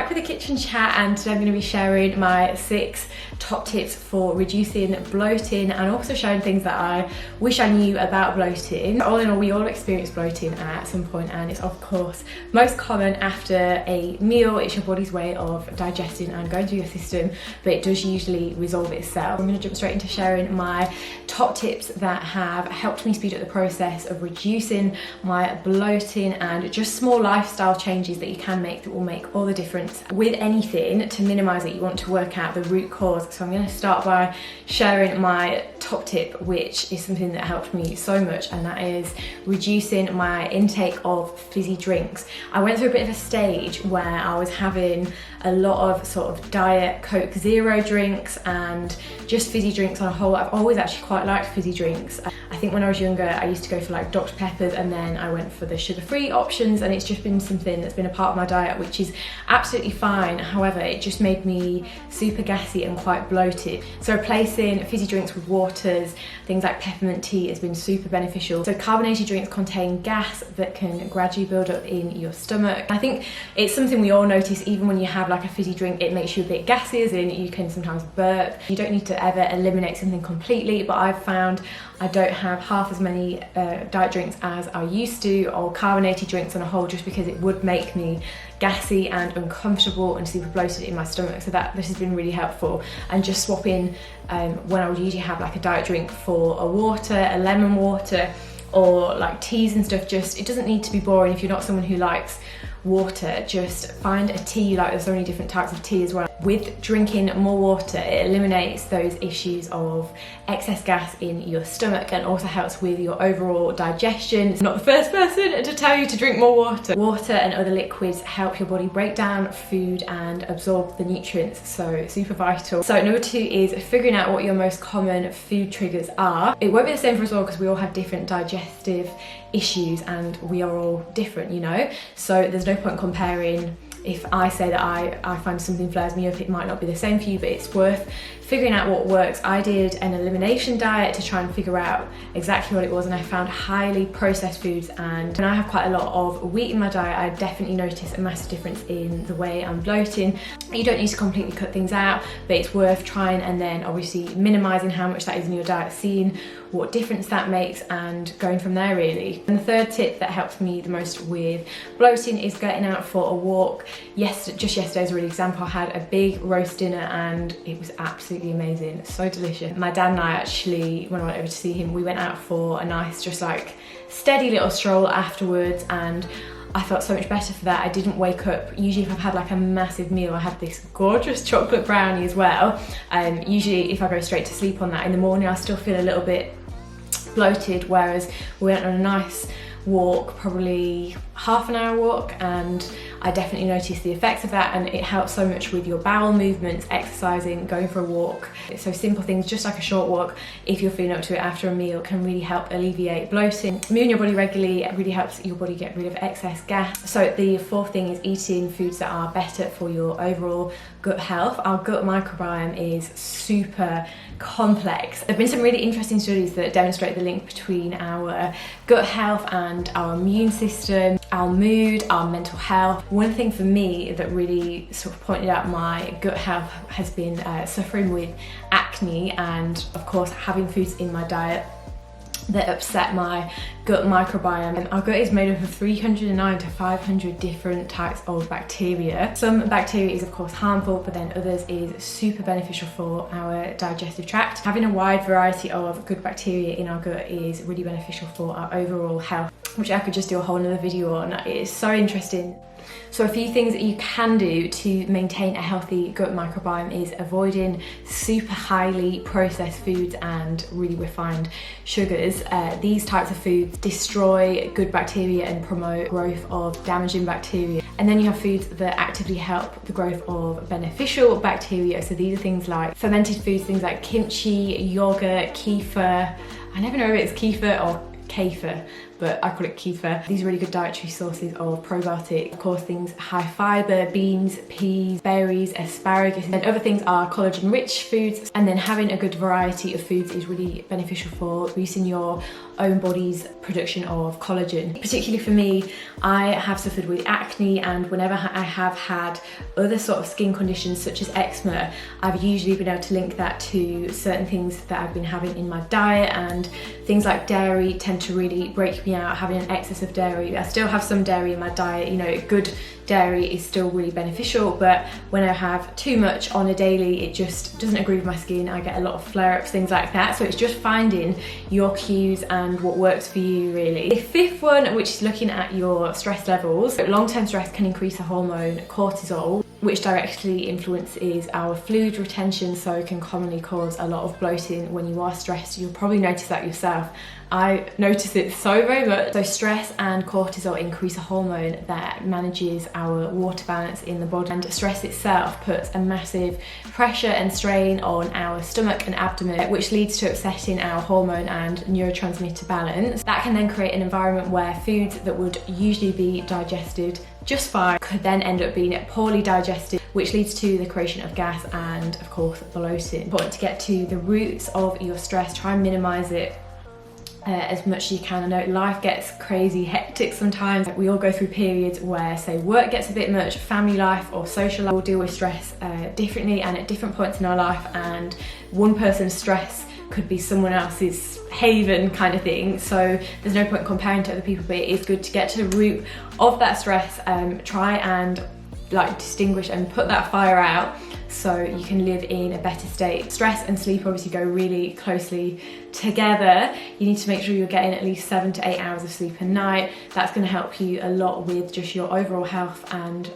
back with a kitchen chat, and today I'm going to be sharing my 6 top tips for reducing bloating and also showing things that I wish I knew about bloating. All in all, we all experience bloating at some point, and it's of course most common after a meal. It's your body's way of digesting and going through your system, but it does usually resolve itself. I'm going to jump straight into sharing my top tips that have helped me speed up the process of reducing my bloating, and just small lifestyle changes that you can make that will make all the difference. With anything, to minimize it, you want to work out the root cause. So I'm going to start by sharing my top tip, which is something that helped me so much, and that is reducing my intake of fizzy drinks. I went through a bit of a stage where I was having a lot of sort of diet Coke Zero drinks and just fizzy drinks on a whole. I've always actually quite liked fizzy drinks. I think when I was younger I used to go for like Dr. Peppers, and then I went for the sugar-free options, and it's just been something that's been a part of my diet, which is absolutely fine. However, it just made me super gassy and quite bloated. So replacing fizzy drinks with waters, things like peppermint tea, has been super beneficial. So carbonated drinks contain gas that can gradually build up in your stomach. I think it's something we all notice, even when you have like a fizzy drink, it makes you a bit gassy, as in you can sometimes burp. You don't need to ever eliminate something completely, but I've found I don't have half as many diet drinks as I used to, or carbonated drinks on a whole, just because it would make me gassy and uncomfortable and super bloated in my stomach. So this has been really helpful. And just swapping when I would usually have like a diet drink for a water, a lemon water, or like teas and stuff. Just, it doesn't need to be boring. If you're not someone who likes water, just find a tea. Like, there's so many different types of tea as well. With drinking more water, it eliminates those issues of excess gas in your stomach, and also helps with your overall digestion. I'm not the first person to tell you to drink more water. Water and other liquids help your body break down food and absorb the nutrients, so super vital. So number 2 is figuring out what your most common food triggers are. It won't be the same for us all, because we all have different digestive issues and we are all different, you know, so there's no point comparing. If I say that I find something flares me up, it might not be the same for you, but it's worth figuring out what works. I did an elimination diet to try and figure out exactly what it was, and I found highly processed foods, and when I have quite a lot of wheat in my diet, I definitely notice a massive difference in the way I'm bloating. You don't need to completely cut things out, but it's worth trying, and then obviously minimizing how much that is in your diet, seeing what difference that makes, and going from there really. And the 3rd tip that helps me the most with bloating is getting out for a walk. Just yesterday as a really example, I had a big roast dinner and it was absolutely amazing, so delicious. My dad and I actually, when I went over to see him, we went out for a nice, just like steady little stroll afterwards, and I felt so much better for that. I didn't wake up. Usually if I've had like a massive meal, I have this gorgeous chocolate brownie as well. Usually if I go straight to sleep on that in the morning, I still feel a little bit bloated, whereas we went on a nice walk, probably half an hour walk, and I definitely noticed the effects of that, and it helps so much with your bowel movements, exercising, going for a walk. So simple things, just like a short walk, if you're feeling up to it after a meal, can really help alleviate bloating. Moving your body regularly, it really helps your body get rid of excess gas. So the 4th thing is eating foods that are better for your overall gut health. Our gut microbiome is super complex. There have been some really interesting studies that demonstrate the link between our gut health and our immune system, our mood, our mental health. One thing for me that really sort of pointed out my gut health has been suffering with acne, and of course having foods in my diet that upset my gut microbiome. Our gut is made up of 309 to 500 different types of bacteria. Some bacteria is of course harmful, but then others is super beneficial for our digestive tract. Having a wide variety of good bacteria in our gut is really beneficial for our overall health, which I could just do a whole nother video on. It is so interesting. So a few things that you can do to maintain a healthy gut microbiome is avoiding super highly processed foods and really refined sugars. These types of foods destroy good bacteria and promote growth of damaging bacteria. And then you have foods that actively help the growth of beneficial bacteria. So these are things like fermented foods, things like kimchi, yogurt, kefir. I never know if it's kefir or kefir, but I call it kefir. These are really good dietary sources of probiotic. Of course, things high fibre, beans, peas, berries, asparagus, and other things are collagen rich foods. And then having a good variety of foods is really beneficial for boosting your own body's production of collagen. Particularly for me, I have suffered with acne, and whenever I have had other sort of skin conditions such as eczema, I've usually been able to link that to certain things that I've been having in my diet, and things like dairy tend to really break me out, having an excess of dairy. I still have some dairy in my diet, you know, good dairy is still really beneficial, but when I have too much on a daily, it just doesn't agree with my skin. I get a lot of flare-ups, things like that. So it's just finding your cues and what works for you, really. The fifth one, which is looking at your stress levels. Long-term stress can increase the hormone cortisol, which directly influences our fluid retention, so can commonly cause a lot of bloating when you are stressed. You'll probably notice that yourself. I notice it so very much. So stress and cortisol increase a hormone that manages our water balance in the body, and stress itself puts a massive pressure and strain on our stomach and abdomen, which leads to upsetting our hormone and neurotransmitter balance. That can then create an environment where foods that would usually be digested just fine could then end up being poorly digested, which leads to the creation of gas and, of course, bloating. Important to get to the roots of your stress. Try and minimize it as much as you can. I know life gets crazy hectic sometimes. We all go through periods where, say, work gets a bit much, family life or social life. We'll deal with stress differently and at different points in our life, and one person's stress could be someone else's haven kind of thing. So there's no point comparing to other people, but it is good to get to the root of that stress. Try and like distinguish and put that fire out so you can live in a better state. Stress and sleep obviously go really closely together. You need to make sure you're getting at least 7 to 8 hours of sleep a night. That's going to help you a lot with just your overall health and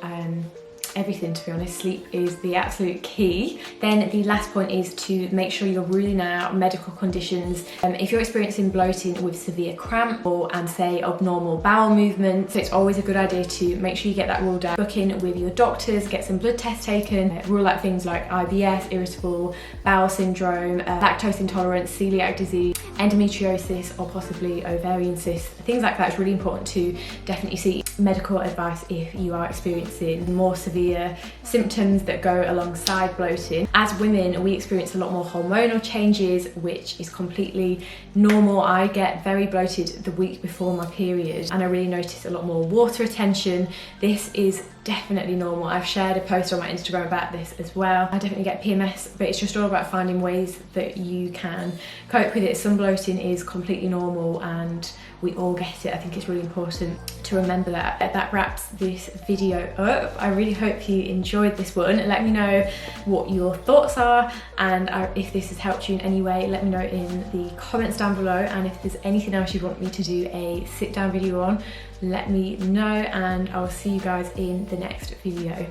everything, to be honest. Sleep is the absolute key. Then the last point is to make sure you're ruling out medical conditions. If you're experiencing bloating with severe cramp and say abnormal bowel movements, it's always a good idea to make sure you get that ruled out. Book in with your doctors, get some blood tests taken, rule out things like IBS, irritable bowel syndrome, lactose intolerance, celiac disease, endometriosis, or possibly ovarian cysts. Things like that is really important to definitely seek medical advice if you are experiencing more severe symptoms that go alongside bloating. As women, we experience a lot more hormonal changes, which is completely normal. I get very bloated the week before my period, and I really notice a lot more water retention. This is definitely normal. I've shared a post on my Instagram about this as well. I definitely get PMS, but it's just all about finding ways that you can cope with it. Some bloating is completely normal and we all get it. I think it's really important to remember that. That wraps this video up. I really hope you enjoyed this one. Let me know what your thoughts are, and if this has helped you in any way, let me know in the comments down below. And if there's anything else you want me to do a sit down video on, let me know, and I will see you guys in the next video.